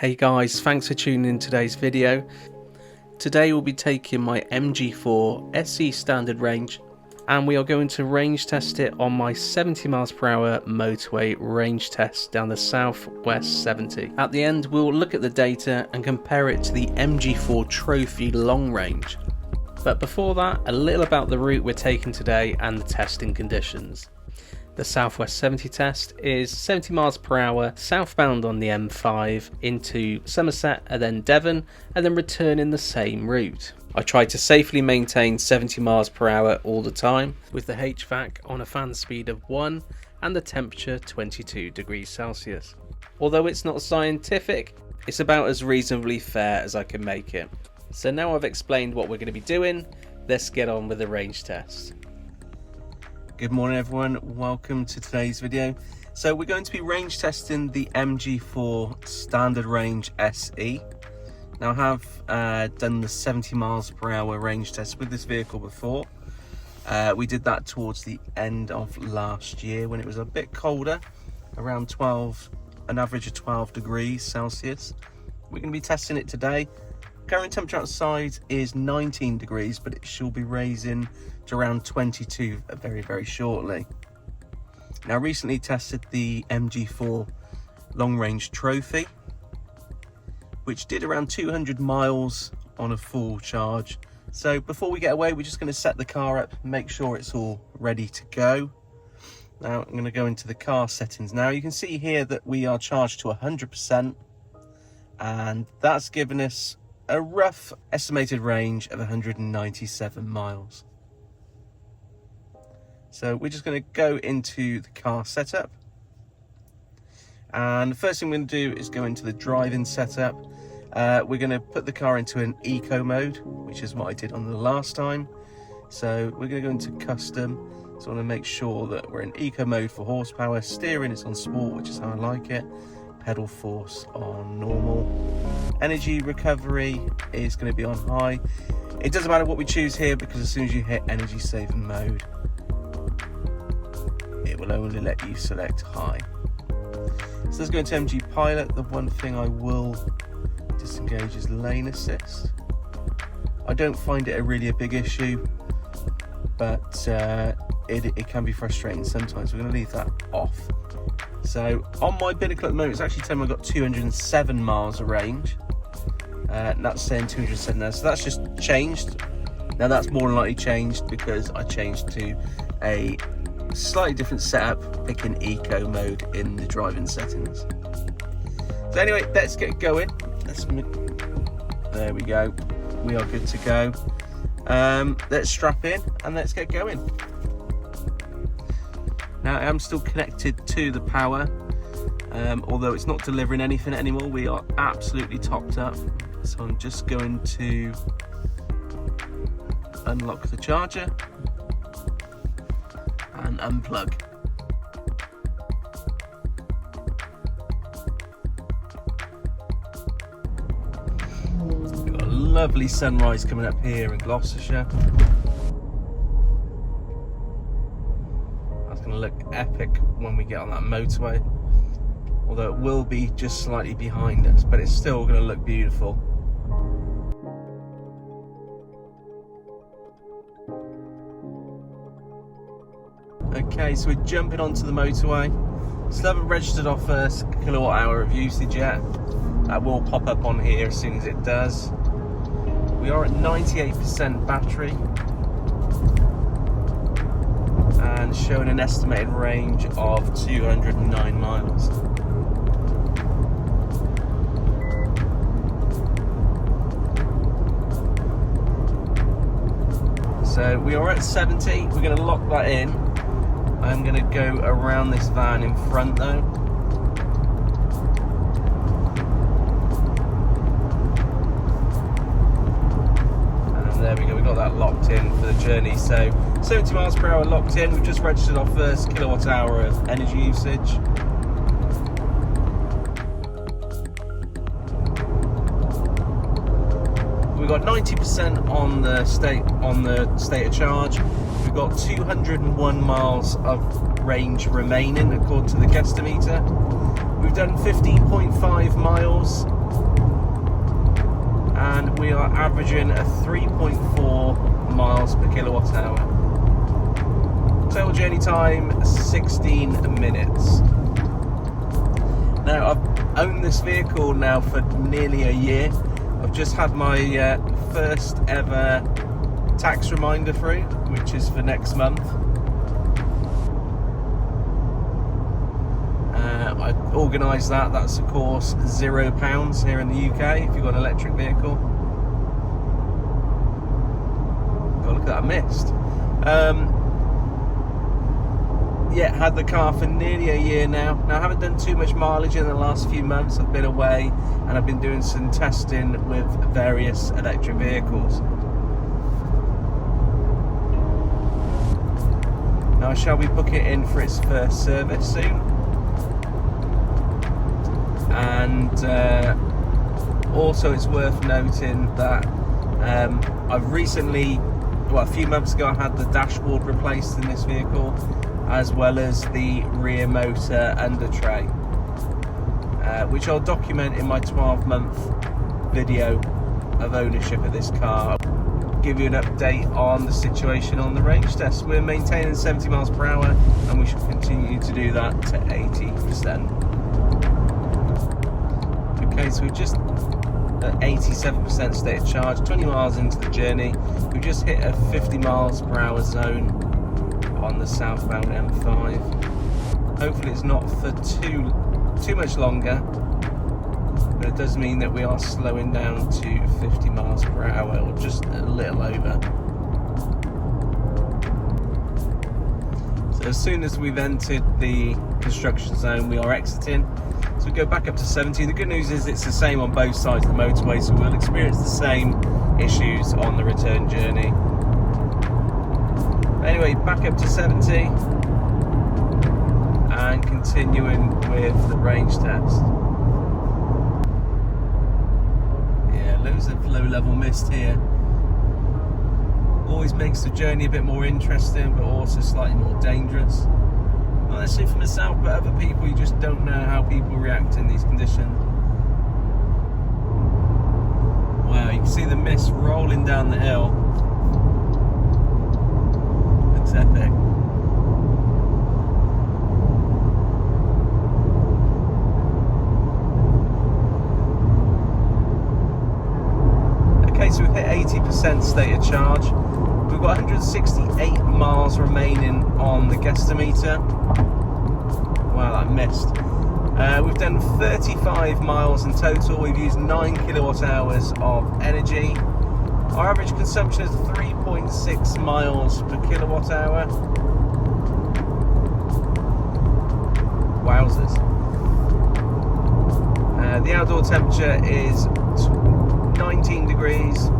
Hey guys, thanks for tuning in today's video. Today we'll be taking my MG4 SE Standard Range and we are going to range test it on my 70 mph motorway range test down the Southwest 70. At the end we'll look at the data and compare it to the MG4 Trophy Long Range. But before that, a little about the route we're taking today and the testing conditions. The Southwest 70 test is 70 mph southbound on the M5 into Somerset and then Devon, and then return in the same route. I try to safely maintain 70 mph all the time, with the HVAC on a fan speed of 1 and the temperature 22 degrees Celsius. Although it's not scientific, it's about as reasonably fair as I can make it. So now I've explained what we're going to be doing, let's get on with the range test. Good morning everyone, welcome to today's video. So we're going to be range testing the MG4 Standard Range SE. Now I have done the 70 mph range test with this vehicle before. We did that towards the end of last year when it was a bit colder, around an average of 12 degrees Celsius. We're going to be testing it today. Current temperature outside is 19 degrees, but it should be raising to around 22 very shortly. Now, recently tested the MG4 Long Range Trophy, which did around 200 miles on a full charge. So before we get away, we're just going to set the car up, make sure it's all ready to go. Now I'm going to go into the car settings. Now you can see here that we are charged to 100%, and that's given us a rough estimated range of 197 miles. So we're just going to go into the car setup, and the first thing we're going to do is go into the driving setup. We're going to put the car into an eco mode, which is what I did on the last time. So we're going to go into custom, so I want to make sure that we're in eco mode for horsepower. Steering is on sport, which is how I like it. Pedal force on normal. Energy recovery is going to be on high. It doesn't matter what we choose here, because as soon as you hit energy saving mode, it will only let you select high. So let's go into MG Pilot. The one thing I will disengage is lane assist. I don't find it really a big issue, but it can be frustrating sometimes. We're going to leave that off. So on my binnacle at the moment, it's actually telling me I've got 207 miles of range. That's saying 207 there, so that's just changed. Now that's more than likely changed because I changed to a slightly different setup, picking eco mode in the driving settings. So anyway, let's get going. There we go. We are good to go. Let's strap in and let's get going. Now I am still connected to the power, although it's not delivering anything anymore. We are absolutely topped up. So I'm just going to unlock the charger and unplug. Got a lovely sunrise coming up here in Gloucestershire. Look epic when we get on that motorway, although it will be just slightly behind us, but it's still going to look beautiful. Okay, so we're jumping onto the motorway. Still haven't registered our first kilowatt hour of usage yet. That will pop up on here as soon as it does. We are at 98% battery and showing an estimated range of 209 miles. So we are at 70, we're going to lock that in. I'm going to go around this van in front though. And there we go, we got that locked in for the journey. So 70 mph locked in. We've just registered our first kilowatt hour of energy usage. We've got 90% on the state of charge. We've got 201 miles of range remaining according to the guesstimeter. We've done 15.5 miles averaging a 3.4 miles per kilowatt hour. Total journey time 16 minutes. Now I've owned this vehicle now for nearly a year. I've just had my first ever tax reminder through, which is for next month. I organised that. That's of course £0 here in the UK if you've got an electric vehicle. Oh, look at that mist. Yeah, had the car for nearly a year now. Now I haven't done too much mileage in the last few months. I've been away and I've been doing some testing with various electric vehicles. Now shall we book it in for its first service soon? And also it's worth noting that I've recently, well, a few months ago I had the dashboard replaced in this vehicle, as well as the rear motor under tray, which I'll document in my 12-month video of ownership of this car. I'll give you an update on the situation on the range test. We're maintaining 70 miles per hour and we should continue to do that to 80%. Okay, so we've just at 87% state of charge, 20 miles into the journey. We've just hit a 50 miles per hour zone on the southbound M5. Hopefully it's not for too much longer, but it does mean that we are slowing down to 50 miles per hour, or just a little over. So as soon as we've entered the construction zone, we are exiting. So we go back up to 70. The good news is it's the same on both sides of the motorway, so we'll experience the same issues on the return journey. Anyway, back up to 70 and continuing with the range test. Yeah, loads of low level mist here. Always makes the journey a bit more interesting, but also slightly more dangerous. Not necessarily for myself, but other people. You just don't know how people react in these conditions. Wow, you can see the mist rolling down the hill. It's epic. Okay, so we've hit 80% state of charge. We've got 168 miles remaining on the guesstimeter. Wow, that missed. We've done 35 miles in total. We've used 9 kilowatt hours of energy. Our average consumption is 3.6 miles per kilowatt hour. Wowzers. The outdoor temperature is 19 degrees,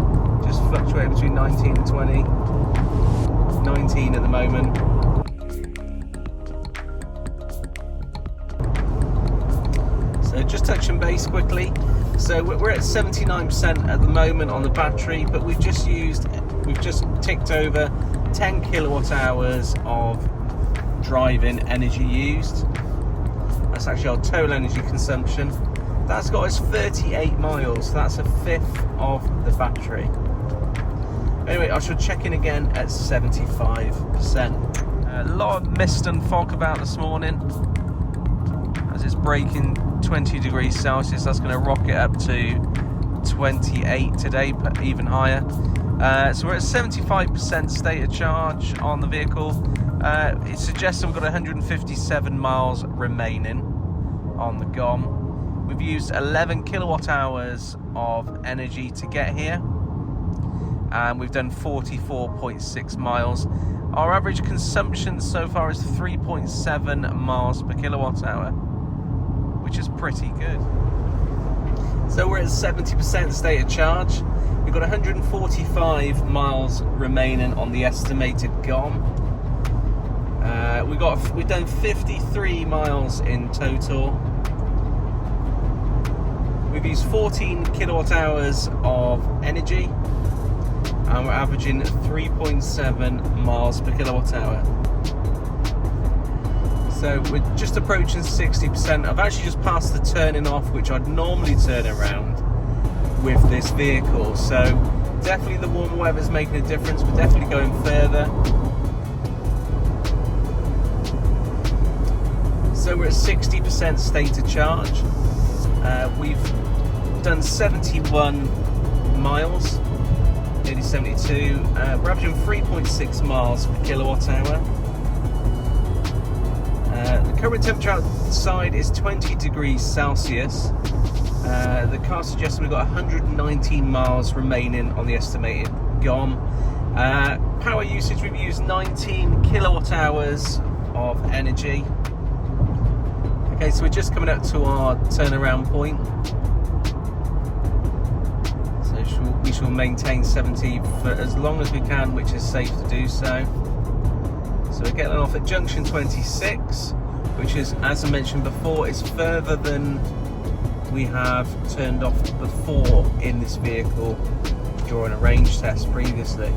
just fluctuating between 19 and 20. 19 at the moment. So just touching base quickly. So we're at 79% at the moment on the battery, but we've just ticked over 10 kilowatt hours of driving energy used. That's actually our total energy consumption. That's got us 38 miles, so that's a fifth of the battery. Anyway, I shall check in again at 75%. A lot of mist and fog about this morning, as it's breaking 20 degrees Celsius. That's going to rocket up to 28 today, but even higher. So we're at 75% state of charge on the vehicle. It suggests we've got 157 miles remaining on the GOM. We've used 11 kilowatt hours of energy to get here, and we've done 44.6 miles. Our average consumption so far is 3.7 miles per kilowatt hour, which is pretty good. So we're at 70% state of charge. We've got 145 miles remaining on the estimated GOM. We've done 53 miles in total. We've used 14 kilowatt hours of energy, and we're averaging 3.7 miles per kilowatt hour. So we're just approaching 60%. I've actually just passed the turning off, which I'd normally turn around with this vehicle. So definitely the warmer weather's making a difference. We're definitely going further. So we're at 60% state of charge. We've done 71 miles, nearly 72. We're averaging 3.6 miles per kilowatt hour. The current temperature outside is 20 degrees Celsius. The car suggests we've got 119 miles remaining on the estimated GOM. Power usage, we've used 19 kilowatt hours of energy. Okay, so we're just coming up to our turnaround point. So we shall maintain 70 for as long as we can, which is safe to do so. So we're getting off at junction 26, which is, as I mentioned before, is further than we have turned off before in this vehicle during a range test previously.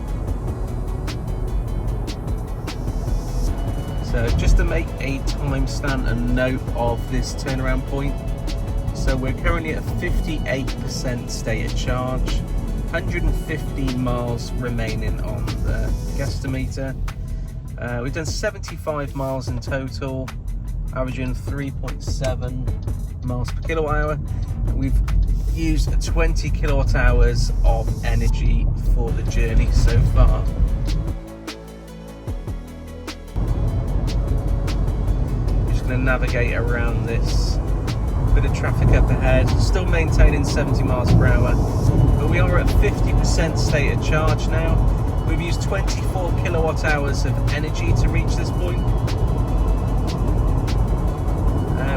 So just to make a timestamp and note of this turnaround point, so we're currently at 58% state of charge, 115 miles remaining on the guesstimeter. We've done 75 miles in total, averaging 3.7 miles per kilowatt hour. We've used 20 kilowatt hours of energy for the journey so far. Just going to navigate around this bit of traffic up ahead, still maintaining 70 miles per hour, but we are at 50% state of charge now. We've used 24 kilowatt hours of energy to reach this point.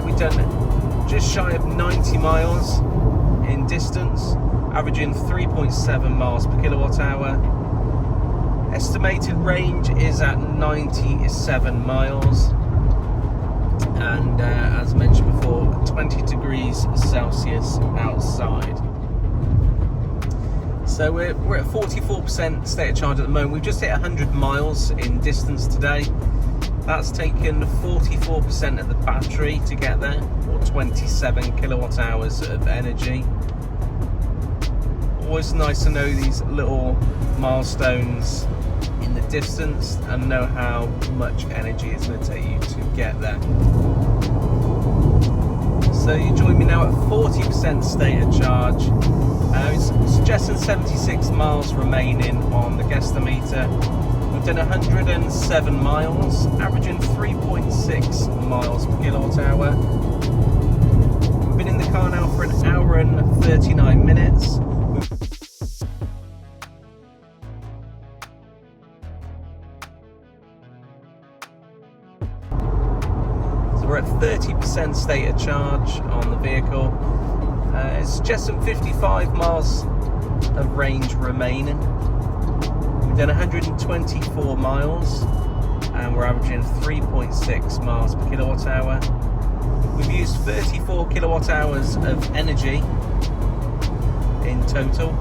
We've done just shy of 90 miles in distance, averaging 3.7 miles per kilowatt hour. Estimated range is at 97 miles, and as mentioned before, 20 degrees Celsius outside. So we're at 44% state of charge at the moment. We've just hit 100 miles in distance today. That's taken 44% of the battery to get there, or 27 kilowatt hours of energy. Always nice to know these little milestones in the distance and know how much energy it's going to take you to get there. So you join me now at 40% state of charge. It's suggesting 76 miles remaining on the guesstimeter. We've done 107 miles, averaging 3.6 miles per kilowatt hour. We've been in the car now for an hour and 39 minutes. So we're at 30% state of charge on the vehicle. It's suggesting 55 miles of range remaining. We've done 124 miles and we're averaging 3.6 miles per kilowatt hour. We've used 34 kilowatt hours of energy in total.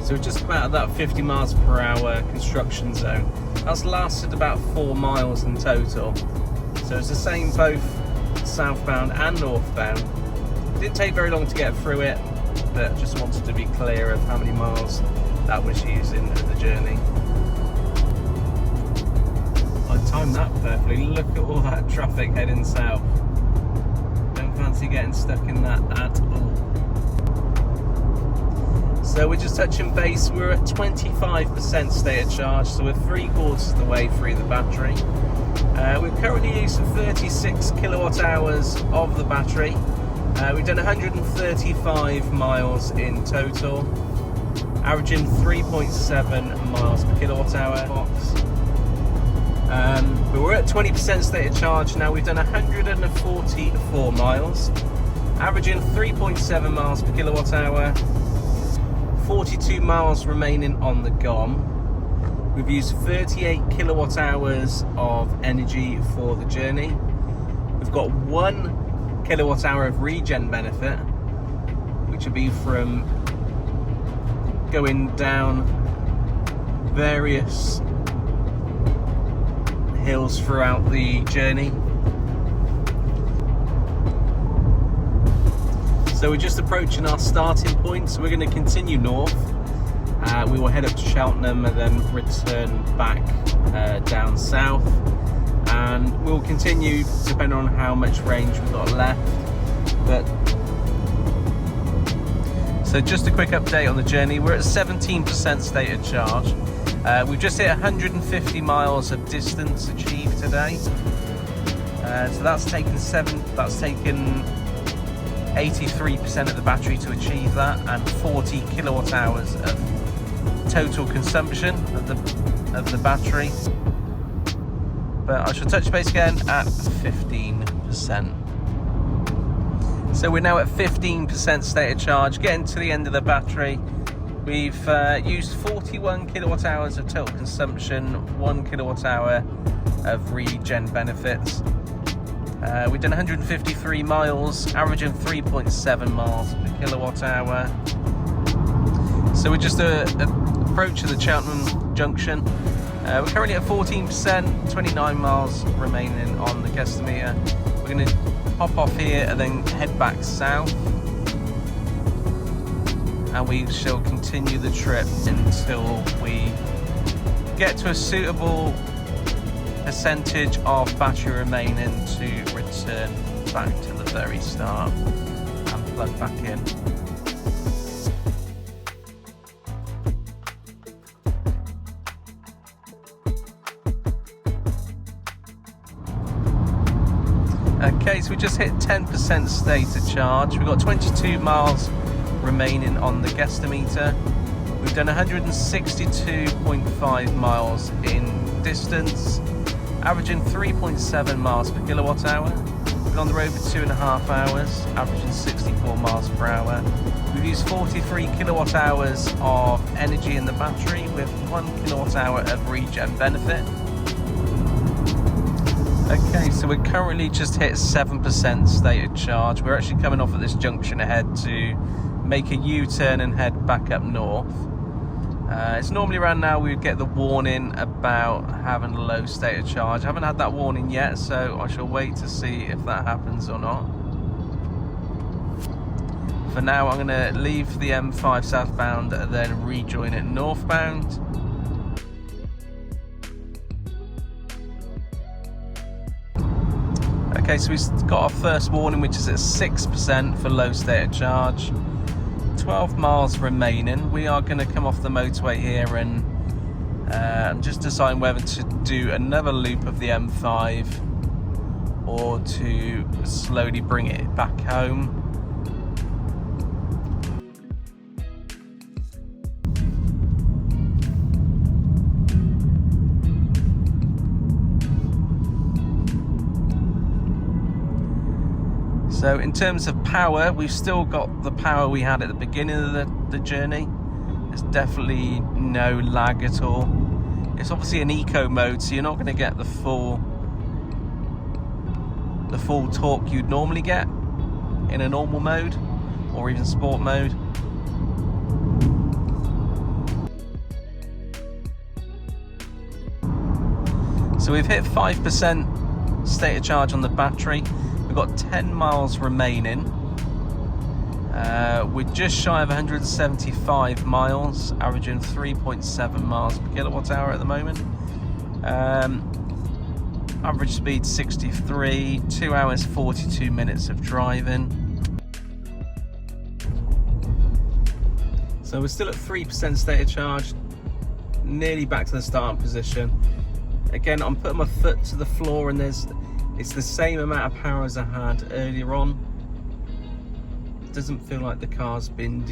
So we're just about at that 50 miles per hour construction zone. That's lasted about 4 miles in total. So it's the same both southbound and northbound. Didn't take very long to get through it, but just wanted to be clear of how many miles that was using in the journey. I timed that perfectly. Look at all that traffic heading south. Don't fancy getting stuck in that at all. So we're just touching base. We're at 25% state of charge, so we're 3/4 of the way through the battery. We've currently used 36 kilowatt hours of the battery. We've done 135 miles in total, averaging 3.7 miles per kilowatt hour. But we're at 20% state of charge now. We've done 144 miles, averaging 3.7 miles per kilowatt hour. 42 miles remaining on the GOM. We've used 38 kilowatt hours of energy for the journey. We've got 1 kilowatt hour of regen benefit, which would be from going down various hills throughout the journey. So we're just approaching our starting point, so we're going to continue north. We will head up to Cheltenham and then return back down south, and we'll continue depending on how much range we've got left. But so just a quick update on the journey. We're at 17% stated charge. We've just hit 150 miles of distance achieved today. So that's taken 83% of the battery to achieve that, and 40 kilowatt hours of total consumption of the battery. But I shall touch base again at 15%. So we're now at 15% stated charge, getting to the end of the battery. We've used 41 kilowatt hours of total consumption, 1 kilowatt hour of regen benefits. We've done 153 miles, averaging 3.7 miles per kilowatt hour. So we're just approaching the Cheltenham junction. We're currently at 14%, 29 miles remaining on the guesstimeter. We're going to hop off here and then head back south, and we shall continue the trip until we get to a suitable percentage of battery remaining to return back to the very start and plug back in. Okay, so we just hit 10% stated charge. We've got 22 miles remaining on the guesstimeter. We've done 162.5 miles in distance, averaging 3.7 miles per kilowatt hour. We've been on the road for 2.5 hours, averaging 64 miles per hour. We've used 43 kilowatt hours of energy in the battery with 1 kilowatt hour of regen benefit. Okay, so we're currently just hit 7% stated charge. We're actually coming off at this junction ahead to make a U-turn and head back up north. It's normally around now we would get the warning about having a low stated charge. I haven't had that warning yet, so I shall wait to see if that happens or not. For now, I'm going to leave the M5 southbound and then rejoin it northbound. Okay, so we've got our first warning, which is at 6% for low stated charge. 12 miles remaining. We are going to come off the motorway here and just decide whether to do another loop of the M5 or to slowly bring it back home. So in terms of power, we've still got the power we had at the beginning of the journey. There's definitely no lag at all. It's obviously an eco mode, so you're not going to get the full torque you'd normally get in a normal mode or even sport mode. So we've hit 5% stated charge on the battery. We've got 10 miles remaining. We're just shy of 175 miles, averaging 3.7 miles per kilowatt hour at the moment. Average speed 63, 2 hours 42 minutes of driving. So we're still at 3% stated charge, nearly back to the starting position. Again, I'm putting my foot to the floor and it's the same amount of power as I had earlier on. It doesn't feel like the car's been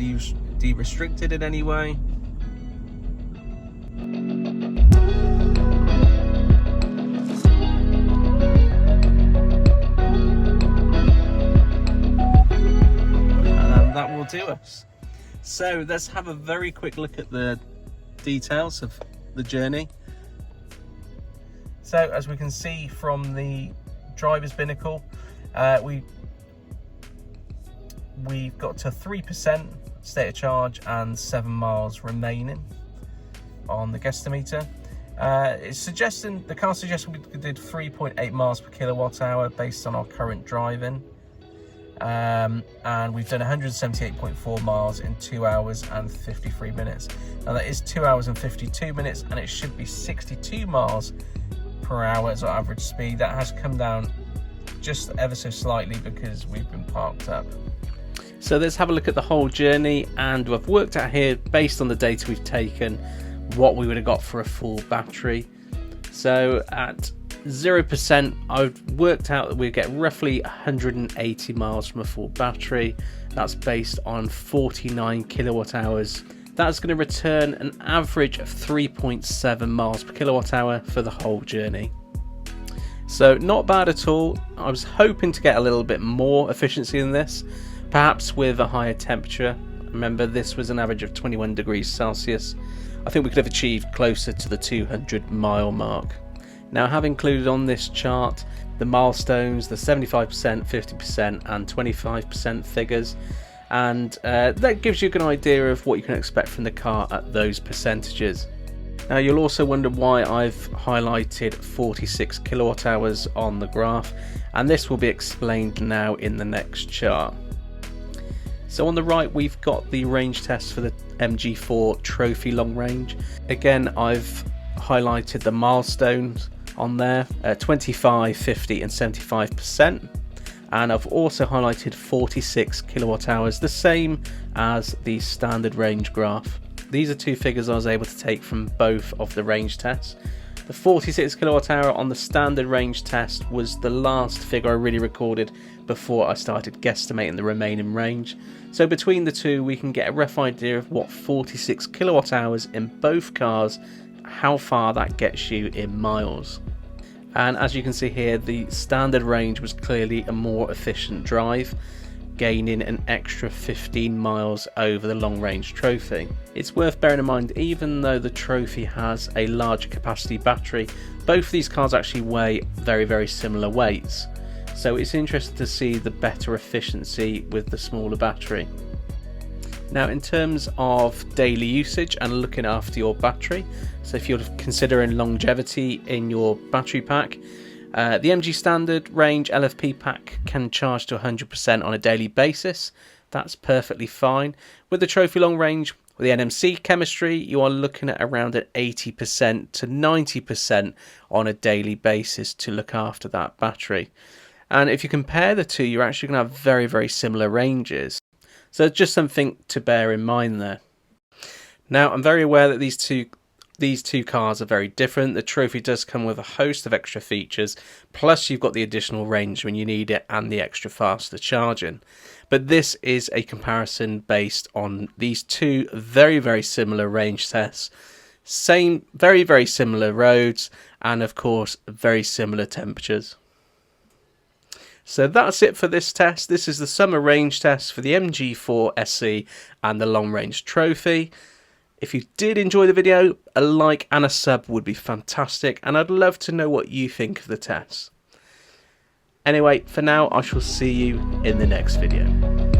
de-restricted in any way. And that will do us. So let's have a very quick look at the details of the journey. So as we can see from the driver's binnacle, we've got to 3% stated charge and 7 miles remaining on the guesstimeter. The car suggested we did 3.8 miles per kilowatt hour based on our current driving. and we've done 178.4 miles in 2 hours and 53 minutes. Now that is 2 hours and 52 minutes, and it should be 62 miles per hour as our average speed. That has come down just ever so slightly because we've been parked up. So let's have a look at the whole journey, and I've worked out here, based on the data we've taken, what we would have got for a full battery. So at 0%, I've worked out that we get roughly 180 miles from a full battery. That's based on 49 kilowatt hours. That's going to return an average of 3.7 miles per kilowatt hour for the whole journey. So not bad at all. I was hoping to get a little bit more efficiency than this, perhaps with a higher temperature. Remember, this was an average of 21 degrees Celsius. I think we could have achieved closer to the 200 mile mark. Now, I have included on this chart the milestones, the 75%, 50% and 25% figures, and that gives you a good idea of what you can expect from the car at those percentages. Now, you'll also wonder why I've highlighted 46 kilowatt hours on the graph, and this will be explained now in the next chart. So on the right, we've got the range test for the MG4 Trophy Long Range. Again, I've highlighted the milestones on there, 25, 50 and 75%, and I've also highlighted 46 kilowatt hours, the same as the standard range graph. These are two figures I was able to take from both of the range tests. The 46 kilowatt hour on the standard range test was the last figure I really recorded before I started guesstimating the remaining range. So between the two, we can get a rough idea of what 46 kilowatt hours in both cars, how far that gets you in miles. And as you can see here, the standard range was clearly a more efficient drive, gaining an extra 15 miles over the long range Trophy. It's worth bearing in mind, even though the Trophy has a larger capacity battery, both of these cars actually weigh very similar weights. So it's interesting to see the better efficiency with the smaller battery. Now, in terms of daily usage and looking after your battery, so if you're considering longevity in your battery pack, the MG Standard Range LFP pack can charge to 100% on a daily basis. That's perfectly fine. With the Trophy Long Range, with the NMC chemistry, you are looking at around an 80% to 90% on a daily basis to look after that battery. And if you compare the two, you're actually going to have very similar ranges. So just something to bear in mind there. Now, I'm very aware that these two cars are very different. The Trophy does come with a host of extra features, plus you've got the additional range when you need it and the extra faster charging. But this is a comparison based on these two very similar range tests, same very similar roads, and of course very similar temperatures. So that's it for this test. This is the summer range test for the MG4 SE and the long range Trophy. If you did enjoy the video, a like and a sub would be fantastic, and I'd love to know what you think of the test. Anyway, for now, I shall see you in the next video.